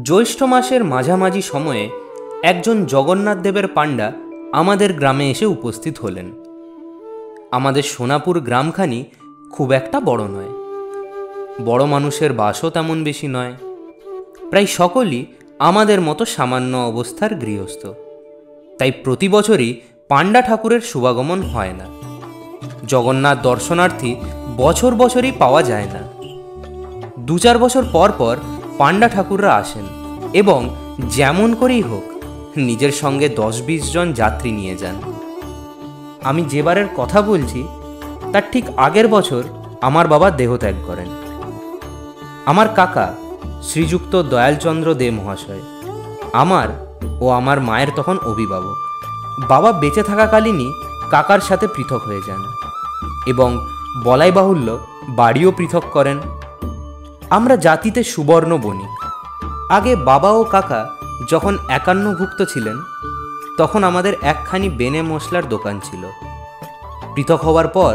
জ্যৈষ্ঠ মাসের মাঝামাঝি সময়ে একজন জগন্নাথ দেবের পাণ্ডা আমাদের গ্রামে এসে উপস্থিত হলেন। আমাদের সোনাপুর গ্রামখানি খুব একটা বড় নয়, বড় মানুষের বাসও তেমন বেশি নয়। প্রায় সকলেই আমাদের মতো সামান্য অবস্থার গৃহস্থ, তাই প্রতি বছরই পাণ্ডা ঠাকুরের শুভাগমন হয় না। জগন্নাথ দর্শনার্থী বছর বছরই পাওয়া যায় না। 2-4 বছর পর পর পাণ্ডা ঠাকুররা আসেন এবং যেমন করেই হোক নিজের সঙ্গে 10-20 জন যাত্রী নিয়ে যান। আমি যেবারের কথা বলছি তার ঠিক আগের বছর আমার বাবা দেহত্যাগ করেন। আমার কাকা শ্রীযুক্ত দয়ালচন্দ্র দে মহাশয় আমার ও আমার মায়ের তখন অভিভাবক। বাবা বেঁচে থাকাকালীনই কাকার সাথে পৃথক হয়ে যান এবং বলাই বাহুল্য বাড়িও পৃথক করেন। আমরা জাতিতে সুবর্ণ বণিক। আগে বাবা ও কাকা যখন একান্নভুক্ত ছিলেন তখন আমাদের একখানি বেনে মশলার দোকান ছিল। পৃথক হওয়ার পর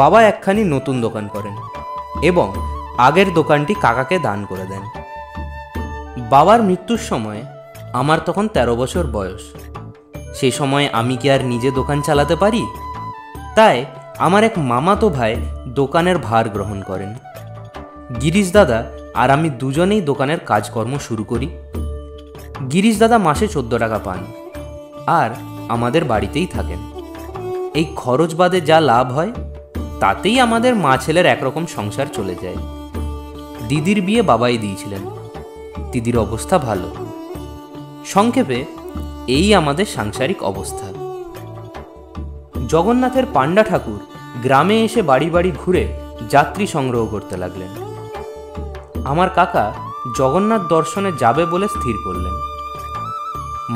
বাবা একখানি নতুন দোকান করেন এবং আগের দোকানটি কাকাকে দান করে দেন। বাবার মৃত্যুর সময় আমার তখন 13 বছর বয়স। সেই সময় আমি কি আর নিজে দোকান চালাতে পারি? তাই আমার এক মামাতো ভাই দোকানের ভার গ্রহণ করেন। গিরিশ দাদা আর আমি দুজনেই দোকানের কাজকর্ম শুরু করি। গিরিশ দাদা মাসে 14 টাকা পান আর আমাদের বাড়িতেই থাকেন। এই খরচ বাদে যা লাভ হয় তাতেই আমাদের মা ছেলের একরকম সংসার চলে যায়। দিদির বিয়ে বাবাই দিয়েছিলেন, দিদির অবস্থা ভালো। সংক্ষেপে এই আমাদের সাংসারিক অবস্থা। জগন্নাথের পাণ্ডা ঠাকুর গ্রামে এসে বাড়ি বাড়ি ঘুরে যাত্রী সংগ্রহ করতে লাগলেন। আমার কাকা জগন্নাথ দর্শনে যাবে বলে স্থির করলেন।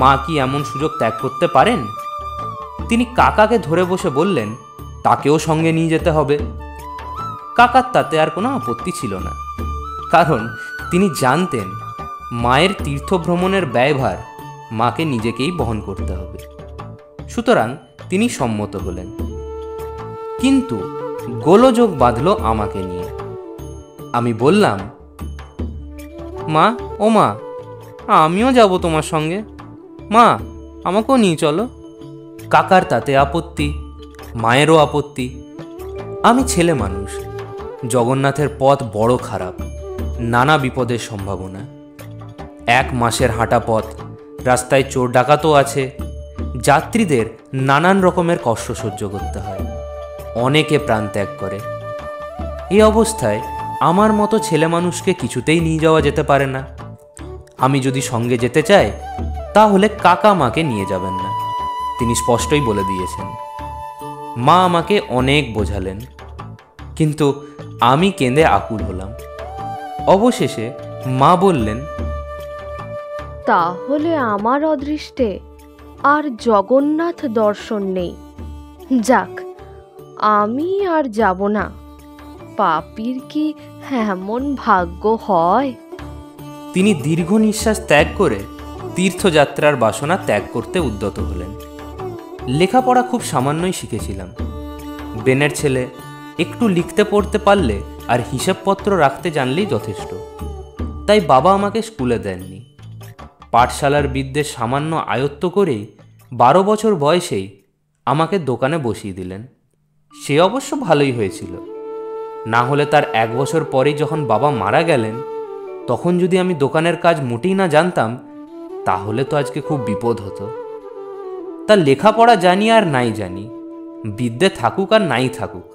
মা কি এমন সুযোগ ত্যাগ করতে পারেন? তিনি কাকাকে ধরে বসে বললেন তাকেও সঙ্গে নিয়ে যেতে হবে। কাকার তাতে আর কোনো আপত্তি ছিল না, কারণ তিনি জানতেন মায়ের তীর্থভ্রমণের ব্যয়ভার মাকে নিজেকেই বহন করতে হবে। সুতরাং তিনি সম্মত হলেন। কিন্তু গোলযোগ বাঁধল আমাকে নিয়ে। আমি বললাম, মা ও মা, আমিও যাব তোমার সঙ্গে, মা আমাকেও নিয়ে চলো। কাকার তাতে আপত্তি, মায়েরও আপত্তি। আমি ছেলে মানুষ, জগন্নাথের পথ বড় খারাপ, নানা বিপদের সম্ভাবনা। 1 মাসের হাঁটা পথ, রাস্তায় চোর ডাকাতও আছে, যাত্রীদের নানান রকমের কষ্ট সহ্য করতে হয়, অনেকে প্রাণ ত্যাগ করে। এই অবস্থায় আমার মতো ছেলে মানুষকে কিছুতেই নিয়ে যাওয়া যেতে পারে না। আমি যদি সঙ্গে যেতে চাই তাহলে কাকা মাকে নিয়ে যাবেন না, তিনি স্পষ্টই বলে দিয়েছেন। মা আমাকে অনেক বোঝালেন, কিন্তু আমি কেঁদে আকুল হলাম। অবশেষে মা বললেন, তাহলে আমার অদৃষ্টে আর জগন্নাথ দর্শন নেই। যাক, আমি আর যাব না। পাপীর কি এমন ভাগ্য হয়? তিনি দীর্ঘ নিঃশ্বাস ত্যাগ করে তীর্থযাত্রার বাসনা ত্যাগ করতে উদ্যত হলেন। লেখাপড়া খুব সামান্যই শিখেছিলাম। বেনের ছেলে, একটু লিখতে পড়তে পারলে আর হিসাবপত্র রাখতে জানলেই যথেষ্ট। তাই বাবা আমাকে স্কুলে দেননি। পাঠশালার বিদ্যে সামান্য আয়ত্ত করেই 12 বছর বয়সেই আমাকে দোকানে বসিয়ে দিলেন। সে অবশ্য ভালোই হয়েছিল। না হলে তার 1 বছর পরেই যখন বাবা মারা গেলেন তখন যদি আমি দোকানের কাজ মোটেই না জানতাম তাহলে তো আজকে খুব বিপদ হতো। তার লেখাপড়া জানি আর নাই জানি, বিদ্যে থাকুক আর নাই থাকুক,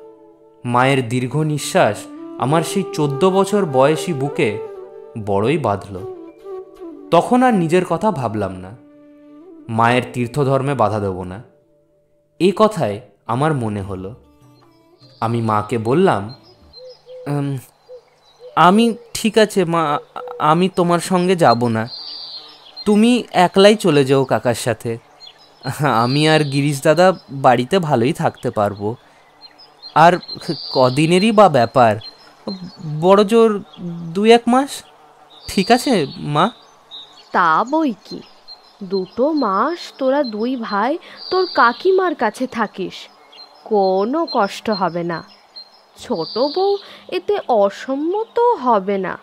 মায়ের দীর্ঘ নিঃশ্বাস আমার সেই 14 বছর বয়সী বুকে বড়ই বাঁধল। তখন আর নিজের কথা ভাবলাম না, মায়ের তীর্থধর্মে বাধা দেব না, এই কথায় আমার মনে হলো। আমি মাকে বললাম, আমি ঠিক আছে মা, আমি তোমার সঙ্গে যাব না, তুমি একলাই চলে যাও কাকার সাথে। আমি আর গিরিশ দাদা বাড়িতে ভালোই থাকতে পারবো। আর কদিনেরই বা ব্যাপার, বড় জোর 2-1 মাস। ঠিক আছে মা? তা বই কি, 2 মাস তোরা 2 ভাই তোর কাকিমার কাছে থাকিস, কোনো কষ্ট হবে না। ছোট বউ এতে অসম্মত হবে না,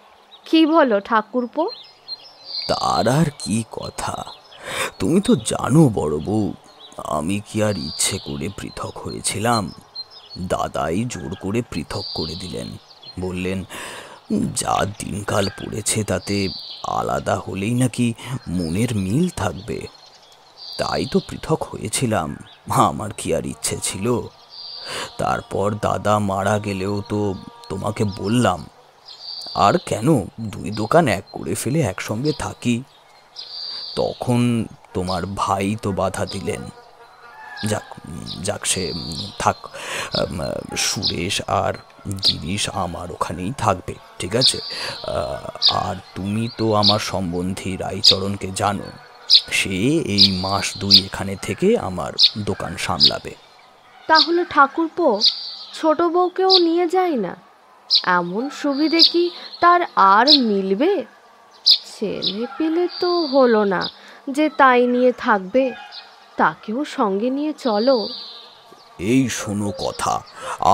কি বলো ঠাকুরপো? তার আর কি কথা, তুমি তো জানো বড় বউ, আমি কি আর ইচ্ছে করে পৃথক হয়েছিলাম? দাদাই জোর করে পৃথক করে দিলেন। বললেন, যা দিনকাল পড়েছে তাতে আলাদা হলেই নাকি মনের মিল থাকবে। তাই তো পৃথক হয়েছিলাম, আমার কি আর ইচ্ছে ছিল? তারপর দাদা মারা গেলেও তো তোমাকে বললাম, আর কেন দুই দোকান এক করে ফেলে একসঙ্গে থাকি। তখন তোমার ভাই তো বাধা দিলেন। যাক যাক, সে থাক। সুরেশ আর গিরিশ আমার ওখানেই থাকবে, ঠিক আছে? আর তুমি তো আমার সম্বন্ধী রায়চরণকে জানো, সে এই মাস দুই এখানে থেকে আমার দোকান সামলাবে। তাহলে ঠাকুরপো ছোট বউকেও নিয়ে যায় না? এমন সুবিধে কি তার আর মিলবে? ছেলে পেলে তো হলো না যে তাই নিয়ে থাকবে, তাকেও সঙ্গে নিয়ে চলো। এই শোনো কথা,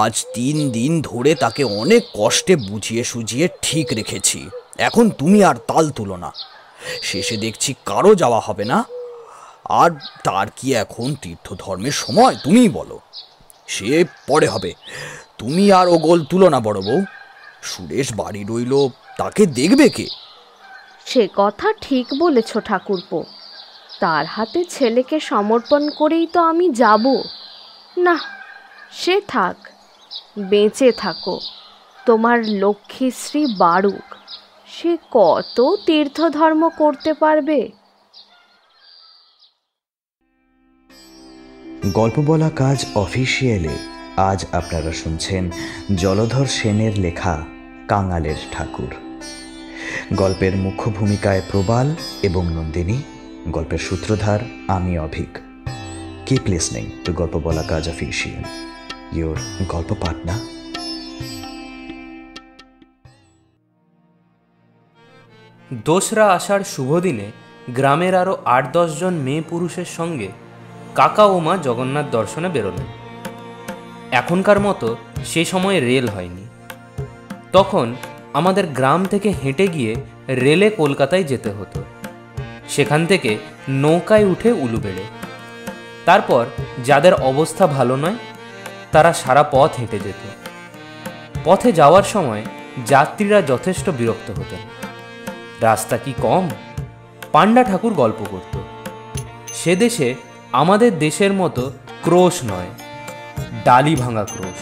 আজ 3 দিন ধরে তাকে অনেক কষ্টে বুঝিয়ে সুঝিয়ে ঠিক রেখেছি। এখন তুমি আর তাল তুলো না। শেষে দেখছি কারো যাওয়া হবে না। আর তার কি এখন তীর্থধর্মের সময়? তুমিই বলো। সে পরে হবে, তুমি আর ও গোল তুলো না বড় বউ। সুরেশ বাড়ি রইল, তাকে দেখবে কে? সে কথা ঠিক বলেছ ঠাকুরপো, তার হাতে ছেলেকে সমর্পণ করেই তো আমি যাব। না, সে থাক, বেঁচে থাকো, তোমার লক্ষ্মীশ্রী বাড়ুক, সে কত তীর্থধর্ম করতে পারবে। গল্প বলা কাজ অফিসিয়ালে আজ আপনারা শুনছেন জলধর সেনের লেখা কাঙালের ঠাকুর। গল্পের মুখ্য ভূমিকায় প্রবাল এবং নন্দিনী, গল্পের সূত্রধার আমি অভিক। কিপ লিসনিং টু গল্প বলা কাজ অফিসিয়াল, ইয়োর গল্প পার্টনার। দোসরা আষাঢ় শুভ দিনে গ্রামের আরও 8-10 জন মেয়ে পুরুষের সঙ্গে কাকা ও মা জগন্নাথ দর্শনে বেরোলেন। এখনকার মতো সে সময় রেল হয়নি। তখন আমাদের গ্রাম থেকে হেঁটে গিয়ে রেলে কলকাতায় যেতে হতো। সেখান থেকে নৌকায় উঠে উলুবেড়ে। তারপর যাদের অবস্থা ভালো নয় তারা সারা পথ হেঁটে যেত। পথে যাওয়ার সময় যাত্রীরা যথেষ্ট বিরক্ত হতেন। রাস্তা কি কম? পান্ডা ঠাকুর গল্প করত। সে দেশে আমাদের দেশের মতো ক্রোশ নয়, ডালি ভাঙা ক্রোশ।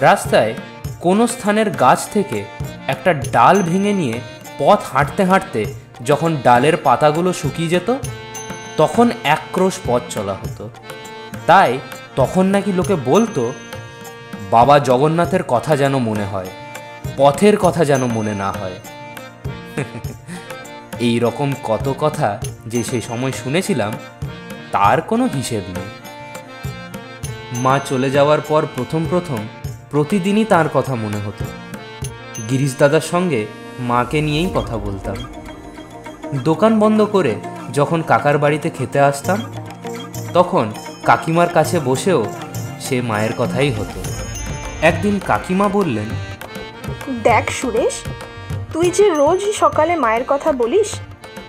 রাস্তায় কোনো স্থানের গাছ থেকে একটা ডাল ভেঙে নিয়ে পথ হাঁটতে হাঁটতে যখন ডালের পাতাগুলো শুকিয়ে যেত তখন এক ক্রোশ পথ চলা হতো। তাই তখন নাকি লোকে বলতো, বাবা জগন্নাথের কথা যেন মনে হয়, পথের কথা যেন মনে না হয়। এই রকম কত কথা যে সেই সময় শুনেছিলাম তার কোনো হিসেব নেই। মা চলে যাওয়ার পর প্রথম প্রতিদিনই তার কথা মনে হতো। গিরিশ দাদার সঙ্গে মাকে নিয়েই কথা বলতাম। দোকান বন্ধ করে যখন কাকার বাড়িতে খেতে আসতাম তখন কাকিমার কাছে বসেও সে মায়ের কথাই হতো। একদিন কাকিমা বললেন, দেখ সুরেশ, তুই যে রোজ সকালে মায়ের কথা বলিস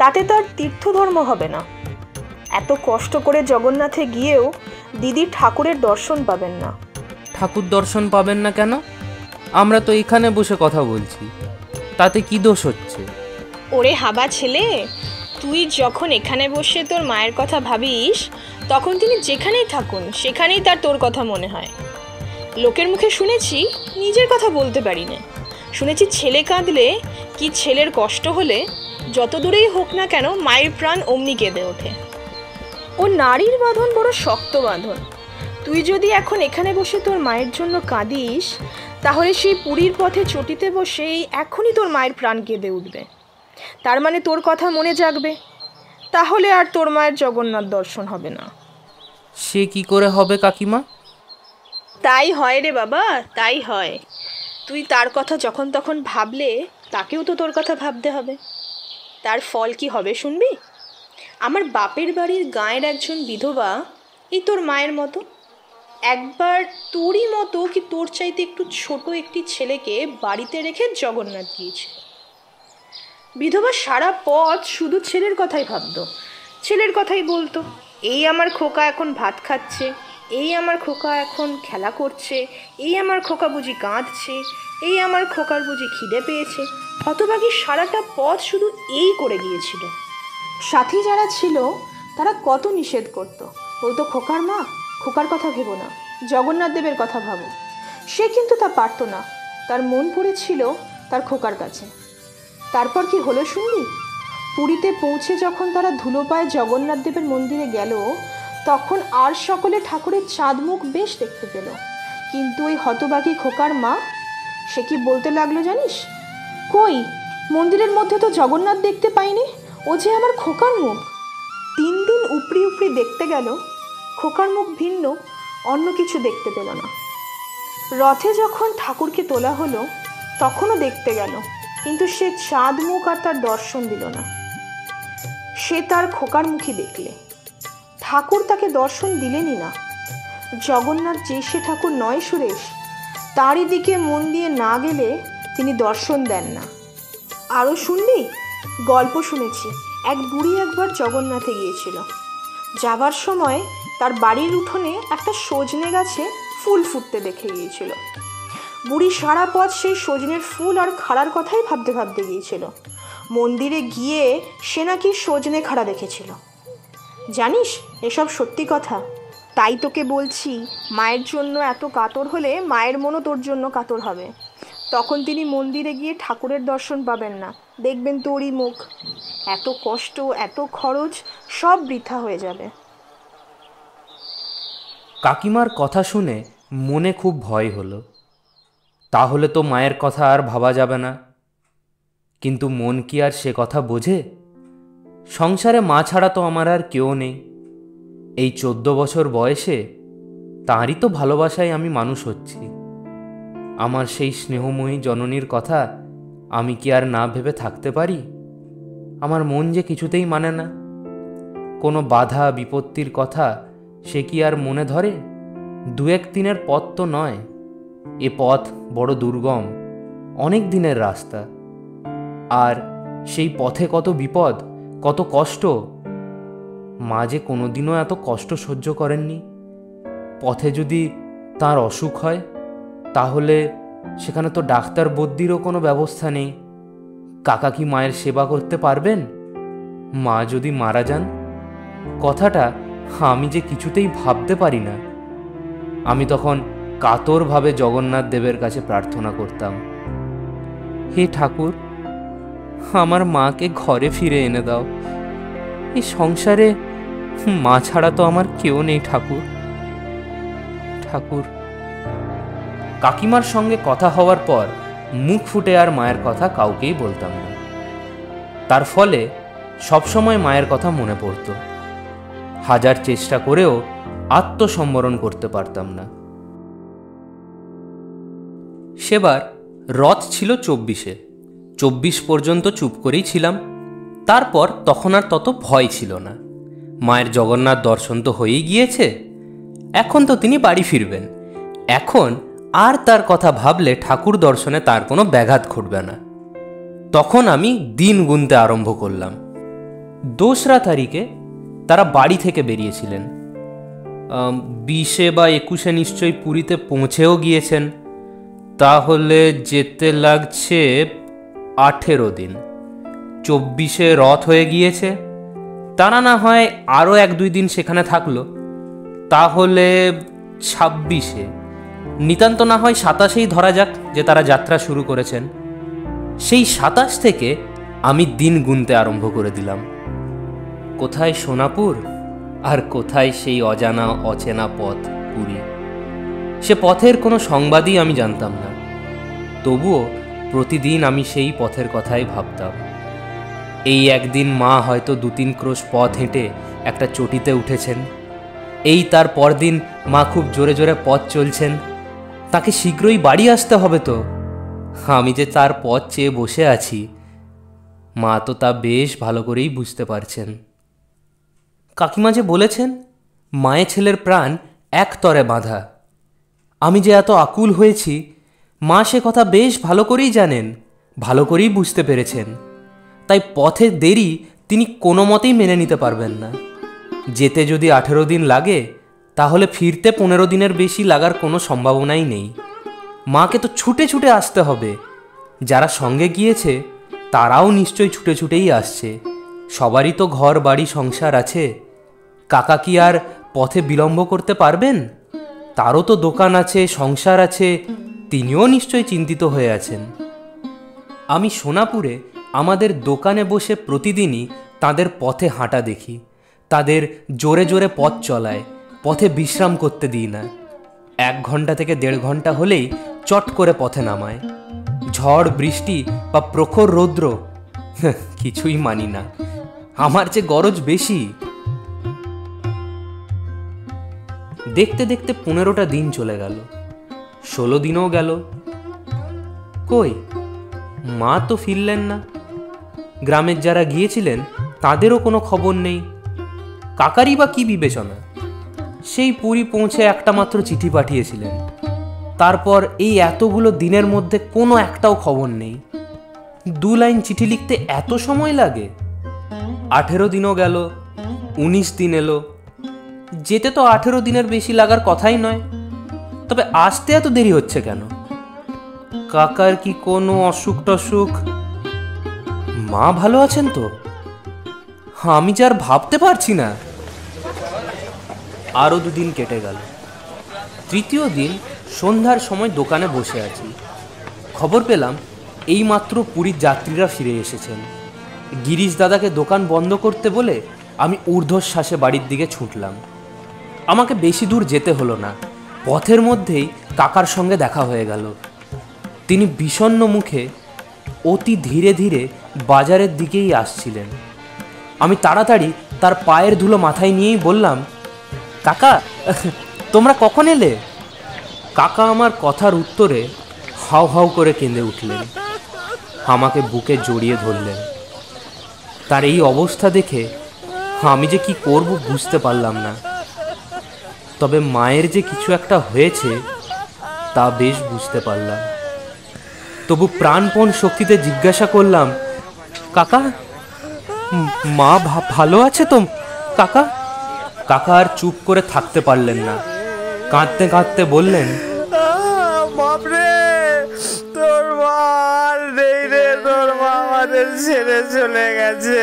তাতে তো আর তীর্থধর্ম হবে না। এত কষ্ট করে জগন্নাথে গিয়েও দিদি ঠাকুরের দর্শন পাবেন না। ঠাকুর দর্শন পাবেন না কেন? আমরা তো এখানে বসে কথা বলছি, তাতে কি দোষ হচ্ছে? ওরে হাবা ছেলে, তুই যখন এখানে বসে তোর মায়ের কথা ভাবিস তখন তিনি যেখানেই থাকুন সেখানেই তার তোর কথা মনে হয়। লোকের মুখে শুনেছি, নিজের কথা বলতে পারি না। শুনেছি ছেলে কাঁদলে কি ছেলের কষ্ট হলে যত দূরেই হোক না কেন মায়ের প্রাণ অমনি কেঁদে ওঠে। ও নারীর বাঁধন বড় শক্ত বাঁধন। তুই যদি এখন এখানে বসে তোর মায়ের জন্য কাঁদিস তাহলে সেই পুরীর পথে চটিতে বসেই এখনই তোর মায়ের প্রাণ কেঁদে উঠবে। তার মানে তোর কথা মনে জাগবে, তাহলে আর তোর মায়ের জগন্নাথ দর্শন হবে না। সে কি করে হবে কাকিমা? তাই হয় রে বাবা, তাই হয়। তুই তার কথা যখন তখন ভাবলে তাকেও তো তোর কথা ভাবতে হবে। তার ফল কি হবে শুনবি? আমার বাপের বাড়ির গাঁয়ের একজন বিধবা এই তোর মায়ের মতো একবার তোরই মতো কি তোর চাইতে একটু ছোট একটি ছেলেকে বাড়িতে রেখে জগন্নাথ গিয়েছিল। বিধবা সারা পথ শুধু ছেলের কথাই ভাবতো, ছেলের কথাই বলতো। এই আমার খোকা এখন ভাত খাচ্ছে, এই আমার খোকা এখন খেলা করছে, এই আমার খোকা বুঝি কাঁদছে, এই আমার খোকার বুঝি খিদে পেয়েছে। হতভাগী সারাটা পথ শুধু এই করে গিয়েছিল। সাথী যারা ছিল তারা কত নিষেধ করত, বলতো খোকার মা, খোকার কথা ভেবো না, জগন্নাথ দেবের কথা ভাবো। সে কিন্তু তা পারত না, তার মন পড়েছিল তার খোকার কাছে। তারপর কি হলো শুনলি? পুরীতে পৌঁছে যখন তারা ধুলো পায়ে জগন্নাথ দেবের মন্দিরে গেল, তখন আর সকলে ঠাকুরের চাঁদ মুখ বেশ দেখতে পেল, কিন্তু ওই হতভাগী খোকার মা সে কি বলতে লাগলো জানিস? কই, মন্দিরের মধ্যে তো জগন্নাথ দেখতে পাইনি, ও যে আমার খোকার মুখ। 3 দিন উপরি উপরি দেখতে গেল, খোকার মুখ ভিন্ন, অন্য কিছু দেখতে পেল না। রথে যখন ঠাকুরকে তোলা হলো তখনও দেখতে গেল, কিন্তু সে চাঁদ মুখ আর তার দর্শন দিল না। সে তার খোকার মুখই দেখলে, ঠাকুর তাকে দর্শন দিলেনই না। জগন্নাথ যে সে ঠাকুর নয় সুরেশ, তারই দিকে মন দিয়ে না গেলে তিনি দর্শন দেন না। আরও শুনবি? গল্প শুনেছি, এক বুড়ি একবার জগন্নাথে গিয়েছিল। যাবার সময় তার বাড়ির উঠোনে একটা সজনে গাছে ফুল ফুটতে দেখে গিয়েছিল। বুড়ি সারা পথ সেই সজনের ফুল আর খাড়ার কথাই ভাবতে ভাবতে গিয়েছিল। মন্দিরে গিয়ে সে নাকি সজনে খাড়া দেখেছিল। জানিস, এসব সত্যি কথা। তাই তোকে বলছি, মায়ের জন্য এত কাতর হলে মায়ের মনও তোর জন্য কাতর হবে। তখন তিনি মন্দিরে গিয়ে ঠাকুরের দর্শন পাবেন না, দেখবেন তোরই মুখ। এত কষ্ট, এত খরচ সব বৃথা হয়ে যাবে। কাকিমার কথা শুনে মনে খুব ভয় হলো। তাহলে তো মায়ের কথা আর ভাবা যাবে না। কিন্তু মন কি আর সে কথা বোঝে? সংসারে মা ছাড়া তো আমার আর কেউ নেই। এই 14 বছর বয়সে তাঁরই তো ভালোবাসায় আমি মানুষ হচ্ছি। আমার সেই স্নেহময়ী জননীর কথা আমি কি আর না ভেবে থাকতে পারি? আমার মন যে কিছুতেই মানে না। কোনো বাধা বিপত্তির কথা সে কি আর মনে ধরে? 2-1 দিনের পথ তো নয়, এ পথ বড় দুর্গম, অনেক দিনের রাস্তা। আর সেই পথে কত বিপদ, কত কষ্ট। মা যে কোনোদিনও এত কষ্ট সহ্য করেননি। পথে যদি তার অসুখ হয়, তাহলে সেখানে তো ডাক্তার বদ্যিরও কোনো ব্যবস্থা নেই। কাকা কি মায়ের সেবা করতে পারবেন? মা যদি মারা যান, কথাটা আমি যে কিছুতেই ভাবতে পারি না। আমি তখন কাতরভাবে জগন্নাথ দেবের কাছে প্রার্থনা করতাম, হে ঠাকুর, আমার মাকে ঘরে ফিরে এনে দাও। এই সংসারে মা ছাড়া তো আমার কেউ নেই ঠাকুর, ঠাকুর। কাকিমার সঙ্গে কথা হওয়ার পর মুখ ফুটে আর মায়ের কথা কাউকেই বলতাম না। তার ফলে সবসময় মায়ের কথা মনে পড়ত। হাজার চেষ্টা করেও আত্মসম্বরণ করতে পারতাম না। সেবার রথ ছিল 24-এ। 24 পর্যন্ত চুপ করেই ছিলাম। তারপর তখন আর তত ভয় ছিল না। মায়ের জগন্নাথ দর্শন তো হয়েই গিয়েছে, এখন তো তিনি বাড়ি ফিরবেন। এখন আর তার কথা ভাবলে ঠাকুর দর্শনে তার কোনো ব্যাঘাত ঘটবে না। তখন আমি দিন গুনতে আরম্ভ করলাম। 2রা তারিখে তারা বাড়ি থেকে বেরিয়েছিলেন। 20-এ বা 21-এ নিশ্চয়ই পুরীতে পৌঁছেও গিয়েছেন। তাহলে যেতে লাগছে 18 দিন। 24-এ রথ হয়ে গিয়েছে, তারা না হয় আরও 1-2 দিন সেখানে থাকলো। তাহলে 26-এ, নিতান্ত না হয় 27-এই ধরা যাক যে তারা যাত্রা শুরু করেছেন। সেই 27 থেকে আমি দিন গুনতে আরম্ভ করে দিলাম। কোথায় সোনাপুর আর কোথায় সেই অজানা অচেনা পথ পুরী, সে পথের কোনো সংবাদই আমি জানতাম না। তবুও প্রতিদিন আমি সেই পথের কথাই ভাবতাম। এই একদিন মা হয়তো 2-3 ক্রোশ পথ হেঁটে একটা চটিতে উঠেছেন। এই তার পরদিন মা খুব জোরে জোরে পথ চলছেন। তাকে শীঘ্রই বাড়ি আসতে হবে তো। আমি যে তার পথ চেয়ে বসে আছি, মা তো তা বেশ ভালো করেই বুঝতে পারছেন। কাকিমা যে বলেছেন মায়ের ছেলের প্রাণ এক তরে বাঁধা, আমি যে এত আকুল হয়েছি, মা সে কথা বেশ ভালো করেই জানেন, ভালো করেই বুঝতে পেরেছেন। তাই পথে দেরি তিনি কোনো মতেই মেনে নিতে পারবেন না। যেতে যদি 18 দিন লাগে, তাহলে ফিরতে 15 দিনের বেশি লাগার কোনো সম্ভাবনাই নেই। মাকে তো ছুটে ছুটে আসতে হবে। যারা সঙ্গে গিয়েছে তারাও নিশ্চয়ই ছুটে ছুটেই আসছে। সবারই তো ঘর বাড়ি সংসার আছে। কাকা কি আর পথে বিলম্ব করতে পারবেন? তারও তো দোকান আছে, সংসার আছে, তিনিও নিশ্চয়ই চিন্তিত হয়ে আছেন। আমি সোনাপুরে আমাদের দোকানে বসে প্রতিদিনই তাদের পথে হাঁটা দেখি। তাদের জোরে জোরে পথ চলায়, পথে বিশ্রাম করতে দিই না। 1 ঘন্টা থেকে 1.5 ঘন্টা হলেই চট করে পথে নামায়। ঝড় বৃষ্টি বা প্রখর রৌদ্র কিছুই মানি না। আমার যে গরজ বেশি। দেখতে দেখতে 15টা দিন চলে গেল, 16 দিনও গেল। কই, মা তো ফিরলেন না। গ্রামের যারা গিয়েছিলেন তাদেরও কোনো খবর নেই। কাকারই বা কি বিবেচনা? সেই পুরী পৌঁছে একটা মাত্র চিঠি পাঠিয়েছিলেন। তারপর এই এতগুলো দিনের মধ্যে কোনো একটাও খবর নেই। 2 লাইন চিঠি লিখতে এত সময় লাগে? 18 দিনও গেল, 19 দিন এলো। যেতে তো 18 দিনের বেশি লাগার কথাই নয়, তবে আসতে এত দেরি হচ্ছে কেন? কাকার কি কোনো অসুখ টসুখ? মা ভালো আছেন তো? আমি যে আর ভাবতে পারছি না। আরও 2 দিন কেটে গেল। 3য় দিন সন্ধ্যার সময় দোকানে বসে আছি। খবর পেলাম এইমাত্র পুরীর যাত্রীরা ফিরে এসেছেন। গিরিশ দাদাকে দোকান বন্ধ করতে বলে আমি ঊর্ধ্বশ্বাসে বাড়ির দিকে ছুটলাম। আমাকে বেশি দূর যেতে হলো না, পথের মধ্যেই কাকার সঙ্গে দেখা হয়ে গেল। তিনি বিষণ্ণ মুখে অতি ধীরে ধীরে বাজারের দিকেই আসছিলেন। আমি তাড়াতাড়ি তার পায়ের ধুলো মাথায় নিয়েই বললাম, কাকা তোমরা কখন এলে? কাকা আমার কথার উত্তরে হাউ হাউ করে কেঁদে উঠলেন, আমাকে বুকে জড়িয়ে ধরলেন। তার এই অবস্থা দেখে আমি যে কি করব বুঝতে পারলাম না। তবে মায়ের যে কিছু একটা হয়েছে তা বেশ বুঝতে পারলাম। তবু প্রাণপণ শক্তিতে জিজ্ঞাসা করলাম, কাকা মা ভালো আছে তো কাকা? কাকা আর চুপ করে থাকতে পারলেন না, কাঁদতে কাঁদতে বললেন, বাপরে, তোর মা আর নেই রে, তোর মা আমাদের ছেড়ে চলে গেছে।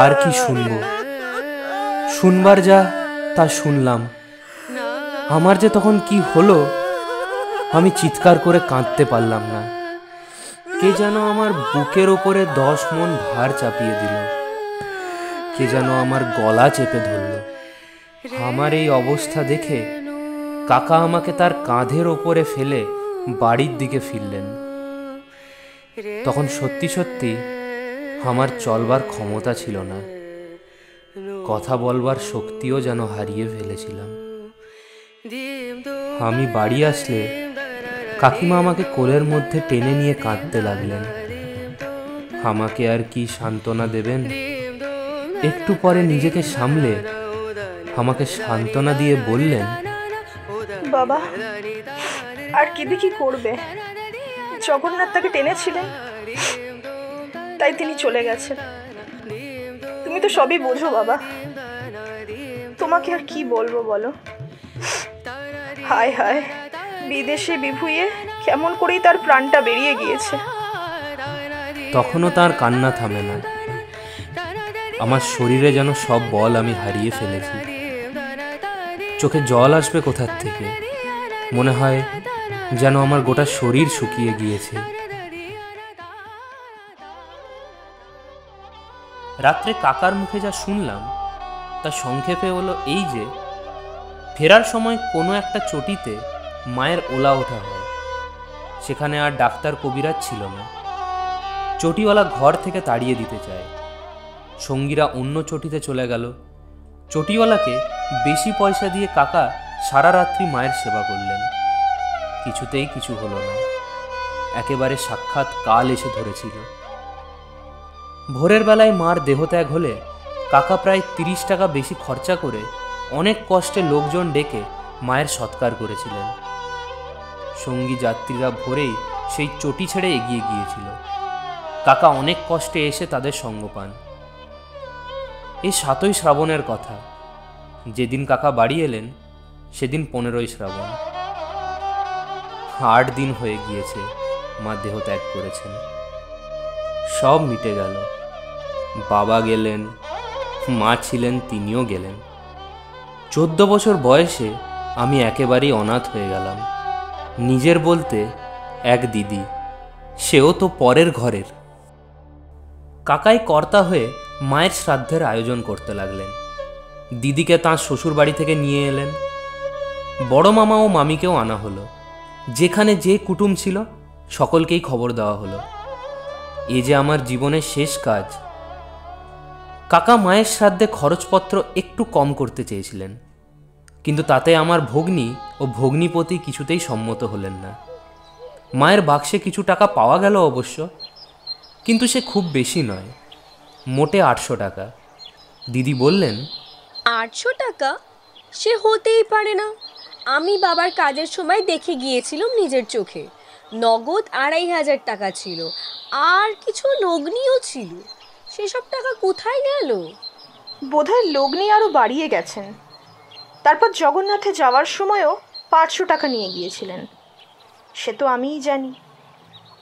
আর কি শুনবো? শুনবার যা তা শুনলাম। আমার যে তখন কি হলো আমি চিৎকার করে কাঁদতে পারলাম না। কে যেন আমার বুকের ওপরে 10 মণ ভার চাপিয়ে দিল, কে যেন আমার গলা চেপে ধরল। আমার এই অবস্থা দেখে কাকা আমাকে তার কাঁধের ওপরে ফেলে বাড়ির দিকে ফিরলেন। তখন সত্যি সত্যি আমার চলবার ক্ষমতা ছিল না, কথা বলবার শক্তিও যেন হারিয়ে ফেলেছিলাম। আমি বাড়ি আসলে কাকিমা আমাকে কোলের মধ্যে টেনে নিয়ে কাঁদতে লাগলেন। আমাকে আর কি সান্ত্বনা দেবেন? একটু পরে নিজেকে সামলে আমাকে সান্ত্বনা দিয়ে বললেন, বাবা আর কেঁদে কি করবে? জগন্নাথ তাকে টেনেছিলেন, তাই তিনি চলে গেছেন। তুমি তো সবই বোঝো বাবা, তোমাকে আর কি বলবো বলো? হায় হায়, বিদেশে বিভুঁইয়ে কেমন করেই তার প্রাণটা বেরিয়ে গিয়েছে। তখনও তার কান্না থামে না। আমার শরীরে যেন সব বল আমি হারিয়ে ফেলেছি। চোখে জল আসবে কোথার থেকে? মনে হয় যেন আমার গোটা শরীর শুকিয়ে গিয়েছে। রাত্রে কাকার মুখে যা শুনলাম তা সংক্ষেপে হলো এই যে, ফেরার সময় কোনো একটা চটিতে মায়ের ওলা ওঠা হয়। সেখানে আর ডাক্তার কবিরাজ ছিল না। চটিওয়ালা ঘর থেকে তাড়িয়ে দিতে চায়। সঙ্গীরা অন্য চটিতে চলে গেল। চটিওয়ালাকে বেশি পয়সা দিয়ে কাকা সারা রাত্রি মায়ের সেবা করলেন। কিছুতেই কিছু হলো না। একেবারে সাক্ষাৎ কাল এসে ধরেছিল। ভোরের বেলায় মার দেহত্যাগ হলে কাকা প্রায় 30 টাকা বেশি খরচা করে অনেক কষ্টে লোকজন ডেকে মায়ের সৎকার করেছিলেন। সঙ্গী যাত্রীরা ভোরেই সেই চটি ছেড়ে এগিয়ে গিয়েছিল। কাকা অনেক কষ্টে এসে তাদের সঙ্গ পান। এই 7ই শ্রাবণের কথা। যেদিন কাকা বাড়ি এলেন সেদিন 15ই শ্রাবণ। 8 দিন হয়ে গিয়েছে মা দেহ ত্যাগ করেছেন। সব মিটে গেল। বাবা গেলেন, মা ছিলেন, তিনিও গেলেন। 14 বছর বয়সে আমি একেবারেই অনাথ হয়ে গেলাম। নিজের বলতে এক দিদি, সেও তো পরের ঘরের। কাকাই কর্তা হয়ে মায়ের শ্রাদ্ধের আয়োজন করতে লাগলেন। দিদিকে তাঁর শ্বশুর বাড়ি থেকে নিয়ে এলেন। বড় মামা ও মামিকেও আনা হলো। যেখানে যে কুটুম ছিল সকলকেই খবর দেওয়া হলো। এ যে আমার জীবনের শেষ কাজ। কাকা মায়ের শ্রাদ্ধে খরচপত্র একটু কম করতে চেয়েছিলেন, কিন্তু তাতে আমার ভগ্নী ও ভগ্নীপতি কিছুতেই সম্মত হলেন না। মায়ের বাক্সে কিছু টাকা পাওয়া গেল অবশ্য, কিন্তু সে খুব বেশি নয়, মোটে 800 টাকা। দিদি বললেন, 800 টাকা? সে হতেই পারে না। আমি বাবার কাজের সময় দেখে গিয়েছিলাম নিজের চোখে। নগদ 2500 টাকা ছিল, আর কিছু লগ্নিও ছিল। সেসব টাকা কোথায় গেল? বোধহয় লগ্নি আরও বাড়িয়ে গেছেন। তারপর জগন্নাথে যাওয়ার সময়ও 500 টাকা নিয়ে গিয়েছিলেন। সে তো আমিই জানি।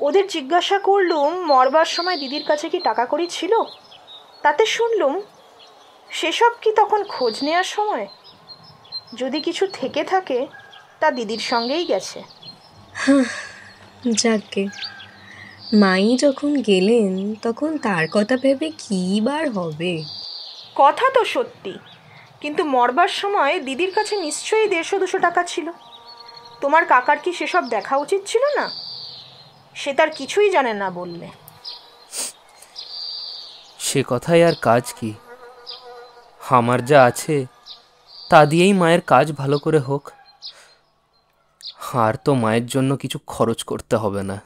ওদের জিজ্ঞাসা করলুম মরবার সময় দিদির কাছে কি টাকা কড়ি ছিল। তাতে শুনলুম সেসব কি তখন খোঁজ নেওয়ার সময়। যদি কিছু থেকে থাকে তা দিদির সঙ্গেই গেছে। যাকে মাই যখন গেলেন তখন তার কথা ভেবে কী বার হবে। কথা তো সত্যি, কিন্তু মরবার সময় দিদির কাছে নিশ্চয়ই 150-200 টাকা ছিল। তোমার কাকার কি সেসব দেখা উচিত ছিল না? সে তার কিছুই জানে না বললে। সে কথাই আর কাজ কি? আমার যা আছে তা দিয়েই মায়ের কাজ ভালো করে হোক। আর তো মায়ের জন্য কিছু খরচ করতে হবে না।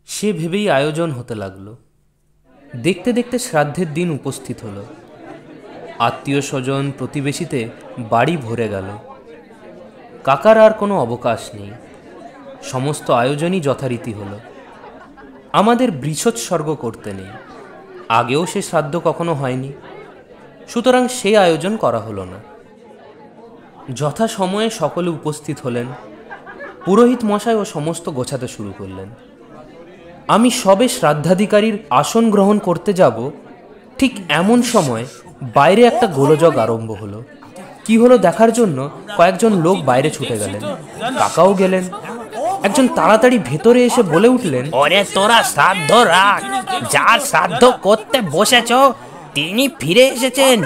সে ভেবেই আয়োজন হতে লাগলো। দেখতে দেখতে শ্রাদ্ধের দিন উপস্থিত হলো। আত্মীয় স্বজন প্রতিবেশীতে বাড়ি ভরে গেল। কাকার আর কোনো অবকাশ নেই। সমস্ত আয়োজনই যথারীতি হলো। আমাদের বৃষোৎসর্গ করতে নেই। আগেও সে শ্রাদ্ধ কখনো হয়নি, সুতরাং সেই আয়োজন করা হলো না। যথা সময়ে সকলে উপস্থিত হলেন। পুরোহিত মশাই ও সমস্ত গোছাতে শুরু করলেন। আমি সবে শ্রাদ্ধাধিকারীর আসন গ্রহণ করতে যাব, ঠিক এমন সময় বাইরে একটা গোলযোগ আরম্ভ হলো। কি হলো দেখার জন্য কয়েকজন লোক বাইরে ছুটে গেলেন। কাকাও গেলেন। একজন তাড়াতাড়ি ভেতরে এসে বলে উঠলেন, ওরে তোরা শ্রাদ্ধ রাখ, যার শ্রাদ্ধ করতে বসেছ তিনি ফিরে এসেছেন,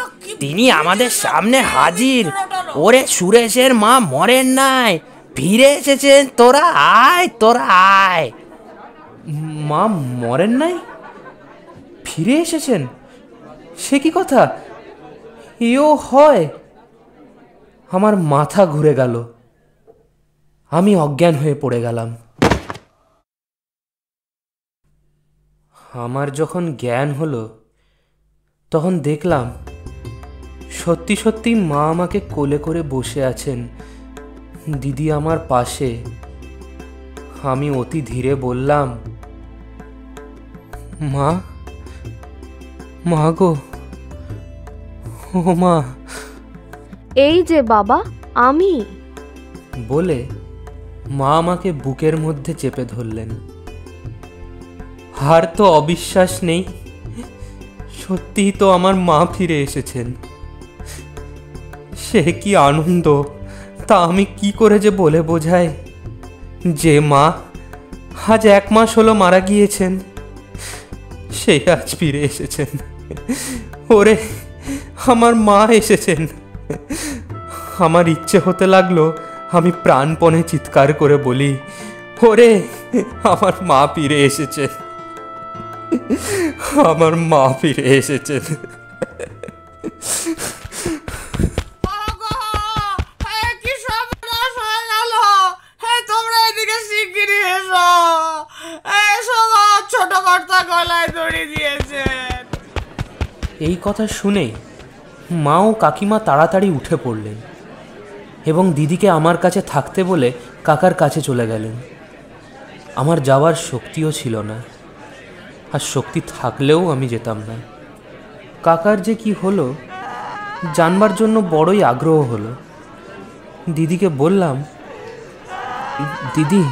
তিনি আমাদের সামনে হাজির। ওরে সুরেশের মা মরেন নাই, ফিরে এসেছেন, তোরা আয়, তোরা আয়। মা মরেন নাই? ফিরে এসেছেন? সে কি কথা? এও হয়? আমার মাথা ঘুরে গেল। আমি অজ্ঞান হয়ে পড়ে গেলাম। আমার যখন জ্ঞান হলো তখন দেখলাম সত্যি সত্যি মা আমাকে কোলে করে বসে আছেন, দিদি আমার পাশে। আমি অতি ধীরে বললাম, মা, মা গো, ও মা। এই যে বাবা, আমি। বলে মা আমাকে বুকের মধ্যে চেপে ধরলেন। আর তো অবিশ্বাস নেই, সত্যিই তো আমার মা ফিরে এসেছেন। সে কি আনন্দ, তা আমি কি করে যে বলে বোঝাই। যে মা আজ 1 মাস হলো মারা গিয়েছেন, সেই আজ ফিরে এসেছেন। ওরে, আমার মা এসেছেন। আমার ইচ্ছে হতে লাগলো আমি প্রাণপণে চিৎকার করে বলি, ওরে, আমার মা ফিরে এসেছেন, আমার মা ফিরে এসেছেন। এই কথা শুনে মা ও কাকিমা তাড়াতাড়ি উঠে পড়লেন এবং দিদিকে আমার কাছে থাকতে বলে কাকার কাছে চলে গেলেন। আমার যাওয়ার শক্তিও ছিল না, আর শক্তি থাকলেও আমি যেতাম না। কাকার যে কি হলো জানবার জন্য বড়ই আগ্রহ হলো। দিদিকে বললাম, দিদি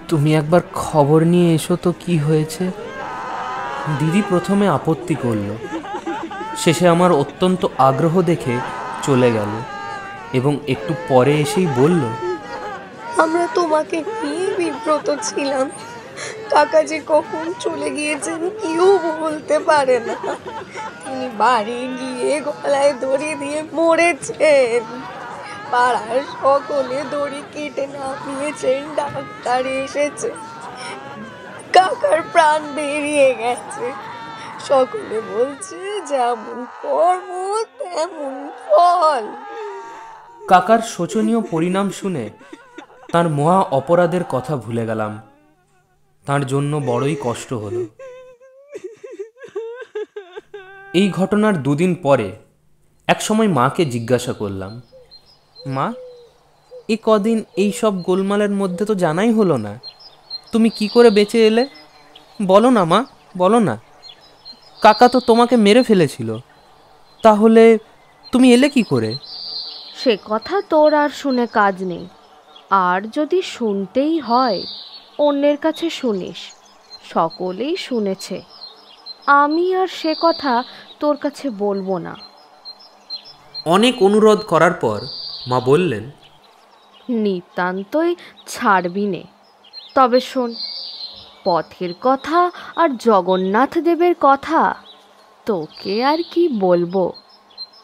তুমি একবার খবর নিয়ে এসো তো কি হয়েছে। দিদি প্রথমে আপত্তি করল, শেষে আমার অত্যন্ত আগ্রহ দেখে চলে গেল এবং একটু পরে এসেই বলল, আমরা তোমাকে নিয়ে বিব্রত ছিলাম। কাকা যে কখন চলে গিয়েছেন কেউ বলতে পারে না। তিনি বাড়ি গিয়ে গলায় দড়ি দিয়ে মরেছেন। পাড়ার সকলে দড়ি কেটে নামিয়েছেন, ডাক্তার এসেছে, কাকার প্রাণ বেরিয়ে গেছে। সকলে বলছে যেমন কর্ম তেমন ফল। কাকার শোচনীয় পরিণাম শুনে তার মহা অপরাধের কথা ভুলে গেলাম। তার জন্য বড়ই কষ্ট হলো। এই ঘটনার দুদিন পরে একসময় মাকে জিজ্ঞাসা করলাম, মা, এই কদিন এই সব গোলমালের মধ্যে তো জানাই হলো না, তুমি কি করে বেঁচে এলে? বলো না মা, বলো না। কাকা তো তোমাকে মেরে ফেলেছিল, তাহলে তুমি এলে কি করে? সে কথা তোর আর শুনে কাজ নেই। আর যদি শুনতেই হয় অন্যের কাছে শুনিস, সকলেই শুনেছে। আমি আর সে কথা তোর কাছে বলবো না। অনেক অনুরোধ করার পর মা বললেন, নিতান্তই ছাড়বি নে। তবে শোন, পথের কথা আর জগন্নাথ দেবের কথা তোকে আর কি বলবো,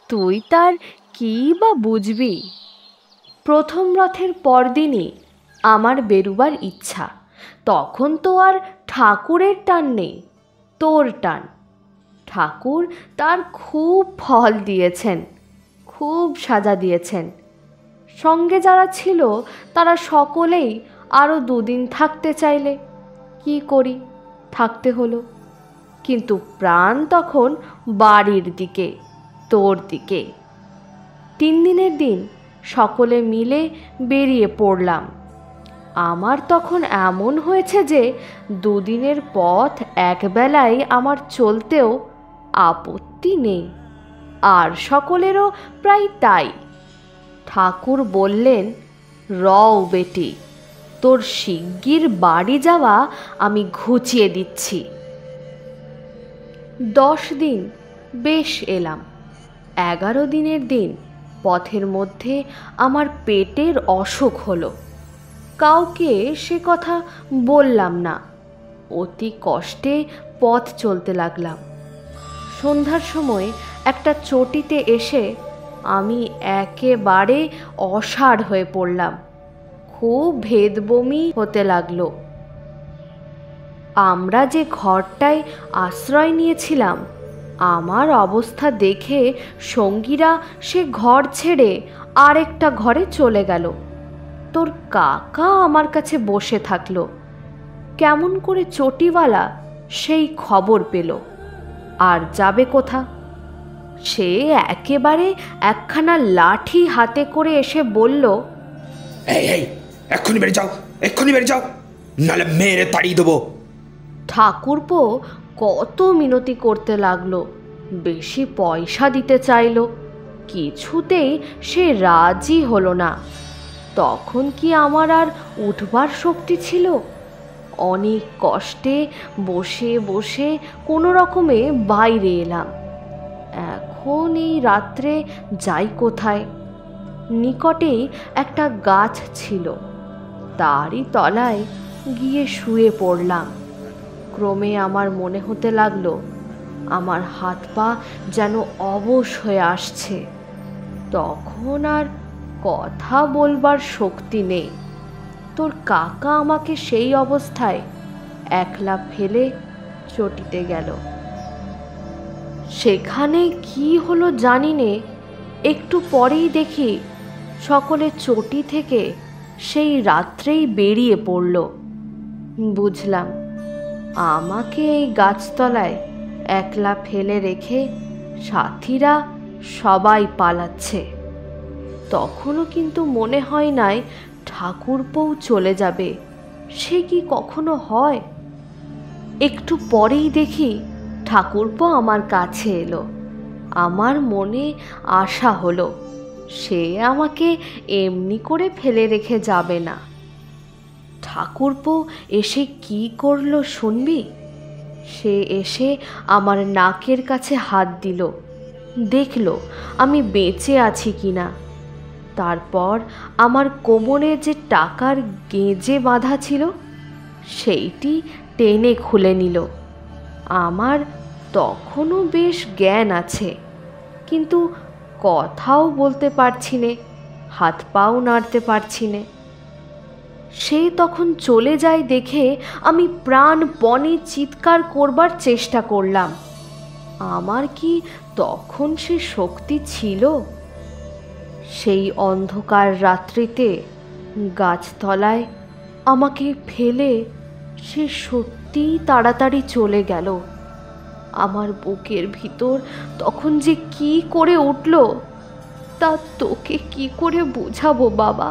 তুই তার কি বা বুঝবি। প্রথম রথের পরদিনই আমার বেরুবার ইচ্ছা। তখন তো আর ঠাকুরের টান নেই, তোর টান। ঠাকুর তার খুব ফল দিয়েছেন, খুব সাজা দিয়েছেন। সঙ্গে যারা ছিল তারা সকলেই আরও দুদিন থাকতে চাইলে কি করি, থাকতে হলো। কিন্তু প্রাণ তখন বাড়ির দিকে, তোর দিকে। 3 দিনের দিন সকলে মিলে বেরিয়ে পড়লাম। আমার তখন এমন হয়েছে যে 2 দিনের পথ একবেলায় আমার চলতেও আপত্তি নেই, আর সকলেরও প্রায় তাই। ঠাকুর বললেন, রও বেটি, তোর শিগগির বাড়ি যাওয়া আমি ঘুচিয়ে দিচ্ছি। 10 দিন বেশ এলাম। 11 দিনের দিন পথের মধ্যে আমার পেটের অসুখ হলো। কাউকে সে কথা বললাম না। অতি কষ্টে পথ চলতে লাগলাম। সন্ধ্যার সময় একটা চটিতে এসে আমি একেবারে অসাড় হয়ে পড়লাম। খুব ভেদ বমি হতে লাগলো। আমরা যে ঘরটায় আশ্রয় নিয়েছিলাম, আমার অবস্থা দেখে সঙ্গীরা সে ঘর ছেড়ে আরেকটা ঘরে চলে গেল। তোর কাকা আমার কাছে বসে থাকলো। কেমন করে চটিওয়ালা সেই খবর পেল, আর যাবে কোথা? সে একেবারে একখানা লাঠি হাতে করে এসে বলল, এই এই, এক্ষুনি বেরিয়ে যাও, এক্ষুনি বেরিয়ে যাও, নাহলে মেরে তাড়িয়ে দেবো। ঠাকুরপো কত মিনতি করতে লাগলো, বেশি পয়সা দিতে চাইলো, কিছুতেই সে রাজি হলো না। তখন কি আমার আর উঠবার শক্তি ছিল? অনেক কষ্টে বসে বসে কোনো রকমে বাইরে এলাম। এখন এই রাত্রে যাই কোথায়? নিকটেই একটা গাছ ছিল, তারই তলায় গিয়ে শুয়ে পড়লাম। ক্রমে আমার মনে হতে লাগলো আমার হাত পা যেন অবশ হয়ে আসছে। তখন আর কথা বলবার শক্তি নেই। তোর কাকা আমাকে সেই অবস্থায় একলা ফেলে চটিতে গেল। সেখানে কি হলো জানি নে, একটু পরেই দেখি সকলে চটি থেকে সেই রাত্রেই বেরিয়ে পড়ল। বুঝলাম আমাকে এই গাছতলায় একলা ফেলে রেখে সাথীরা সবাই পালাচ্ছে। তখনও কিন্তু মনে হয় নাই ঠাকুরপোও চলে যাবে, সে কি কখনো হয়? একটু পরেই দেখি ঠাকুরপো আমার কাছে এলো। আমার মনে আশা হলো সে আমাকে এমনি করে ফেলে রেখে যাবে না। ঠাকুরপো এসে কি করলো শুনবি? সে এসে আমার নাকের কাছে হাত দিল, দেখলো আমি বেঁচে আছি কিনা। তারপর আমার কোমরে যে টাকার গেঁজে বাঁধা ছিল সেইটি টেনে খুলে নিল। আমার তখনও বেশ জ্ঞান আছে, কিন্তু কথাও বলতে পারছি নে, হাত পাও নাড়তে পারছি নে। সে তখন চলে যায় দেখে আমি প্রাণপণে চিৎকার করবার চেষ্টা করলাম। আমার কি তখন সে শক্তি ছিল? সেই অন্ধকার রাত্রিতে গাছতলায় আমাকে ফেলে সে সত্যিই তাড়াতাড়ি চলে গেল। আমার বুকের ভিতর তখন যে কি করে উঠল তা তোকে কি করে বোঝাবো বাবা।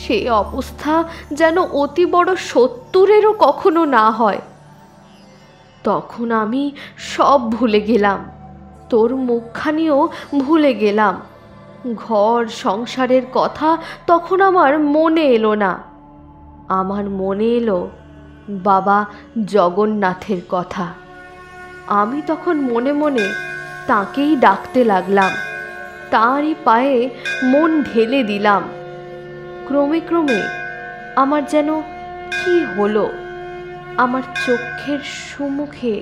সে অবস্থা যেন অতি বড় 70-এরও কখনো না হয়। তখন আমি সব ভুলে গেলাম, তোর মুখখানিও ভুলে গেলাম। ঘর সংসারের কথা তখন আমার মনে এলো না। আমার মনে এলো বাবা জগন্নাথের কথা। আমি তখন মনে মনে তাকেই ডাকতে লাগলাম, তাঁরই পায়ে মন ঢেলে দিলাম। ক্রমে ক্রমে আমার যেন কি হলো, আমার চোখের সম্মুখে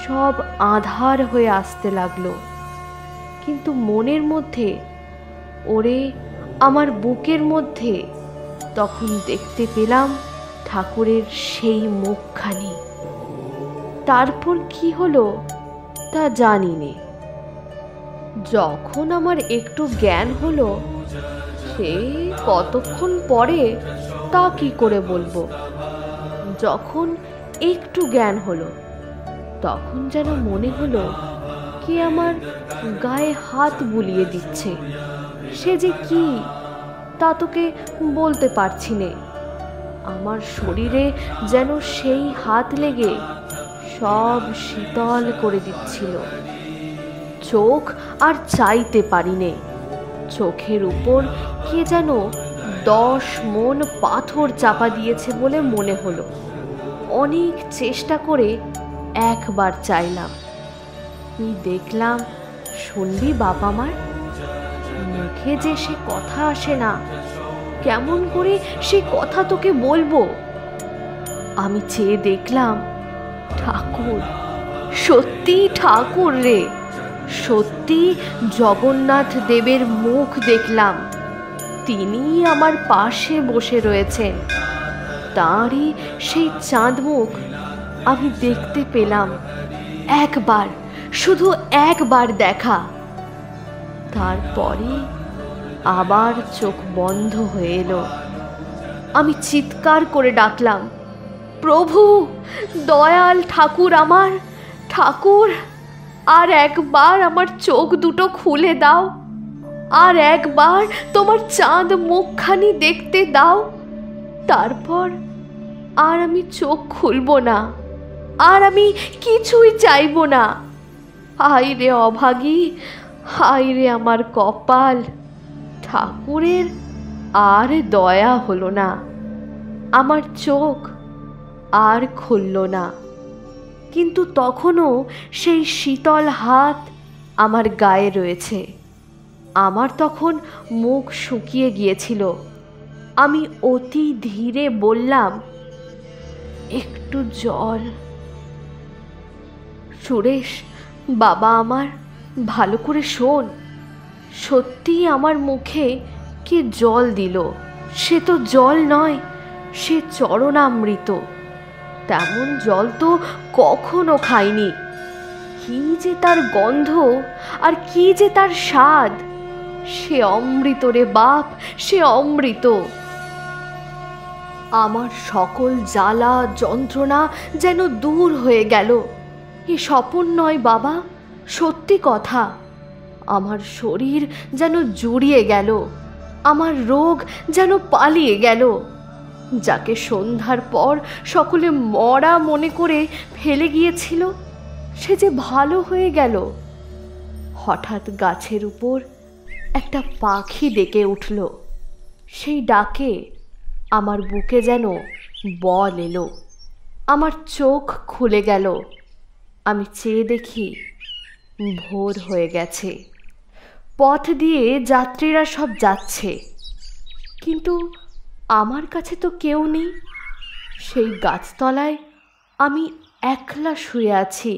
সব আঁধার হয়ে আসতে লাগলো। কিন্তু মনের মধ্যে, ওরে আমার বুকের মধ্যে তখন দেখতে পেলাম ঠাকুরের সেই মুখখানি। তারপর কি হলো তা জানি নে। যখন আমার একটু জ্ঞান হলো, সে কতক্ষণ পরে তা কি করে বলবো। যখন একটু জ্ঞান হলো তখন যেন মনে হলো কি আমার গায়ে হাত বুলিয়ে দিচ্ছে। সে যে কি তা তোকে বলতে পারছি নে। আমার শরীরে যেন সেই হাত লেগে সব শীতল করে দিচ্ছিল। চোখ আর চাইতে পারি নে। চোখের উপর কে যেন 10 মণ পাথর চাপা দিয়েছে বলে মনে হলো। অনেক চেষ্টা করে একবার চাইলাম। তুই দেখলাম, শুনবি বাপ আমার, মুখে যে সে কথা আসে না। কেমন করে সে কথা তোকে বলবো? আমি চেয়ে দেখলাম, ঠাকুর, সত্যি ঠাকুর রে, সত্যি জগন্নাথ দেবের মুখ দেখলাম। তিনি আমার পাশে বসে রয়েছেন। তাঁরই সেই চাঁদ মুখ আমি দেখতে পেলাম। একবার, শুধু একবার দেখা। তারপরে আবার চোখ বন্ধ হয়ে এলো। আমি চিৎকার করে ডাকলাম, প্রভু, দয়াল ঠাকুর আমার, ঠাকুর, আর একবার আমার চোখ দুটো খুলে দাও, আর একবার তোমার চাঁদ মুখখানি দেখতে দাও। তারপর আর আমি চোখ খুলব না, আর আমি কিছুই চাইব না। হায় রে অভাগী, হায় রে আমার কপাল। ঠাকুরের আর দয়া হলো না। আমার চোখ আর খুলল না। কিন্তু তখনও সেই শীতল হাত আমার গায়ে রয়েছে। আমার তখন মুখ শুকিয়ে গিয়েছিল। আমি অতি ধীরে বললাম, একটু জল। সুরেশ, বাবা আমার, ভালো করে শোন। সত্যিই আমার মুখে কে জল দিল। সে তো জল নয়, সে চরণামৃত। তেমন জল তো কখনো খাইনি। কি যে তার গন্ধ, আর কি যে তার স্বাদ। সে অমৃত রে বাপ, সে অমৃত। আমার সকল জ্বালা যন্ত্রণা যেন দূর হয়ে গেল। এ স্বপন নয় বাবা, সত্যি কথা। আমার শরীর যেন জুড়িয়ে গেল, আমার রোগ যেন পালিয়ে গেল। যাকে সন্ধ্যার পর সকলে মরা মনে করে ফেলে গিয়েছিল, সে যে ভালো হয়ে গেল। হঠাৎ গাছের উপর একটা পাখি ডেকে উঠল। সেই ডাকে আমার বুকে যেন বল এলো। আমার চোখ খুলে গেল। আমি চেয়ে দেখি ভোর হয়ে গেছে। পথ দিয়ে যাত্রীরা সব যাচ্ছে, কিন্তু আমার কাছে তো কেউ নেই। সেই গাছতলায় আমি একলা শুয়ে আছি।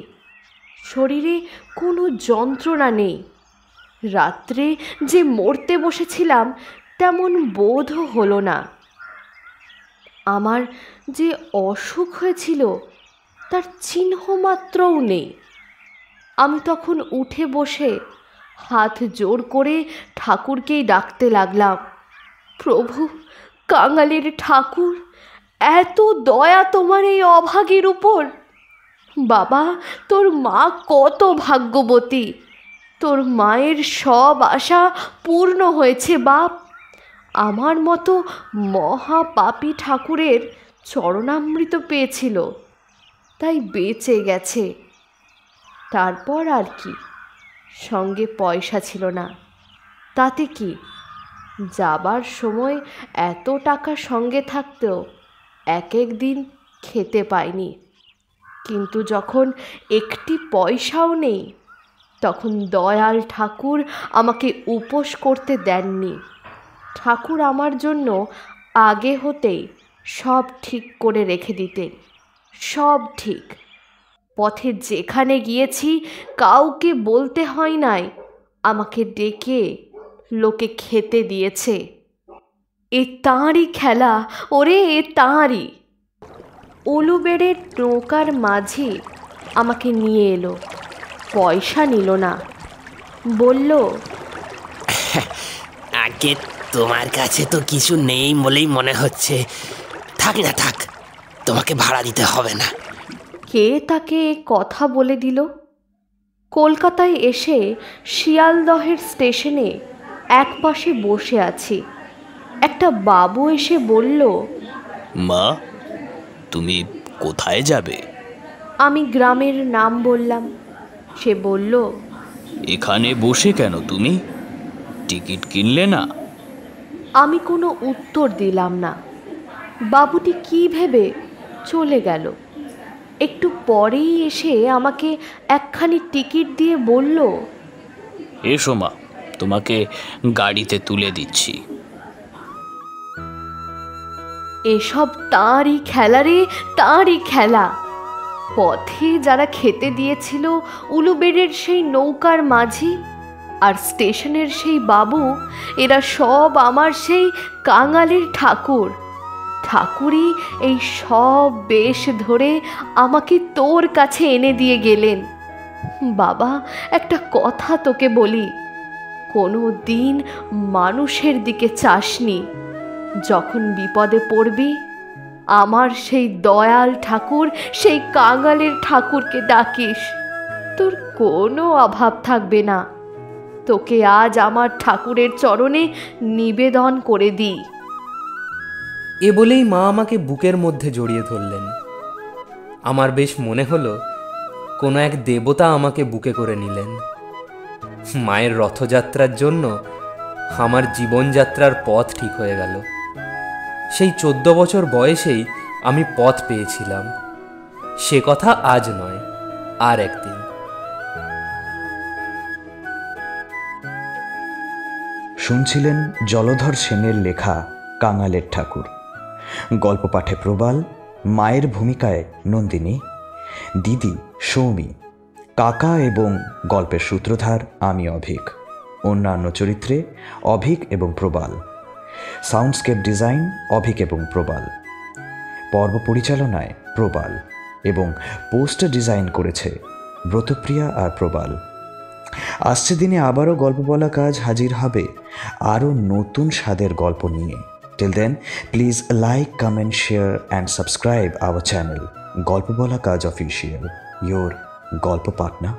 শরীরে কোনো যন্ত্রণা নেই। রাত্রে যে মরতে বসেছিলাম তেমন বোধও হলো না। আমার যে অসুখ হয়েছিল তার চিহ্ন মাত্রও নেই। আমি তখন উঠে বসে হাত জোড় করে ঠাকুরকেই ডাকতে লাগলাম, প্রভু, কাঙালের ঠাকুর, এত দয়া তোমার এই অভাগীর উপর। বাবা, তোর মা কত ভাগ্যবতী। তোর মায়ের সব আশা পূর্ণ হয়েছে বাপ। আমার মতো মহাপাপী ঠাকুরের চরণামৃত পেয়েছিল, তাই বেঁচে গেছে। তারপর আর কি, সঙ্গে পয়সা ছিল না, তাতে কি? যাবার সময় এত টাকা সঙ্গে থাকতেও এক এক দিন খেতে পাইনি। কিন্তু যখন একটি পয়সাও নেই, তখন দয়াল ঠাকুর আমাকে উপোস করতে দেননি। ঠাকুর আমার জন্য আগে হতেই সব ঠিক করে রেখে দিতেন, সব ঠিক। পথে যেখানে গিয়েছি কাউকে বলতে হয় নাই, আমাকে ডেকে লোকে খেতে দিয়েছে। এ তাঁরই খেলা, ওরে এ তাঁরই। উলুবেড়ের নৌকার মাঝি আমাকে নিয়ে এলো। পয়সা নিল না, বলল, আগে তোমার কাছে তো কিছু নেই বলেই মনে হচ্ছে। থাক না থাক, তোমাকে ভাড়া দিতে হবে না। কে তাকে কথা বলে দিল? কলকাতায় এসে শিয়ালদহের স্টেশনে এক পাশে বসে আছি। একটা বাবু এসে বলল, মা, তুমি কোথায় যাবে? আমি গ্রামের নাম বললাম। সে বলল, এখানে বসে কেন তুমি? টিকিট কিনলে না? আমি কোনো উত্তর দিলাম না। বাবুটি কি ভেবে চলে গেল। একটু পরেই এসে আমাকে একখানি টিকিট দিয়ে বলল, এসো মা, তোমাকে গাড়িতে তুলে দিচ্ছি। এসব তাঁরই খেলা রে, তাঁরই খেলা। পথে যারা খেতে দিয়েছিল, উলুবেড়ের সেই নৌকার মাঝি আর স্টেশনের সেই বাবু, এরা সব আমার সেই কাঙালের ঠাকুর। ঠাকুরই এই সব বেশ ধরে আমাকে তোর কাছে এনে দিয়ে গেলেন। বাবা, একটা কথা তোকে বলি, কোনো দিন মানুষের দিকে চাসনি। যখন বিপদে পড়বি, আমার সেই দয়াল ঠাকুর, সেই কাঙালের ঠাকুরকে ডাকিস, তোর কোনো অভাব থাকবে না। তোকে আজ আমার ঠাকুরের চরণে নিবেদন করে দিই। এ বলেই মা আমাকে বুকের মধ্যে জড়িয়ে ধরলেন। আমার বেশ মনে হলো কোনো এক দেবতা আমাকে বুকে করে নিলেন। মায়ের রথযাত্রার জন্য আমার জীবনযাত্রার পথ ঠিক হয়ে গেল। সেই 14 বছর বয়সেই আমি পথ পেয়েছিলাম। সে কথা আজ নয়, আর একদিন। শুনছিলেন জলধর সেনের লেখা কাঙালের ঠাকুর। গল্প পাঠে প্রবাল, মায়ের ভূমিকায় নন্দিনী, দিদি সৌমি, কাকা এবং গল্পের সূত্রধার আমি অভিক। অন্যান্য চরিত্রে অভিক এবং প্রবাল। সাউন্ডস্কেপ ডিজাইন অভিক এবং প্রবাল। পর্ব পরিচালনায় প্রবাল এবং পোস্টার ডিজাইন করেছে ব্রতপ্রিয়া আর প্রবাল। আসছে দিনে আবারও গল্প বলা কাজ হাজির হবে আরও নতুন স্বাদের গল্প নিয়ে। Till then, please like, comment, share and subscribe our channel গল্প বলা কাজ অফিসিয়াল, ইয়োর গল্প পার্টনার।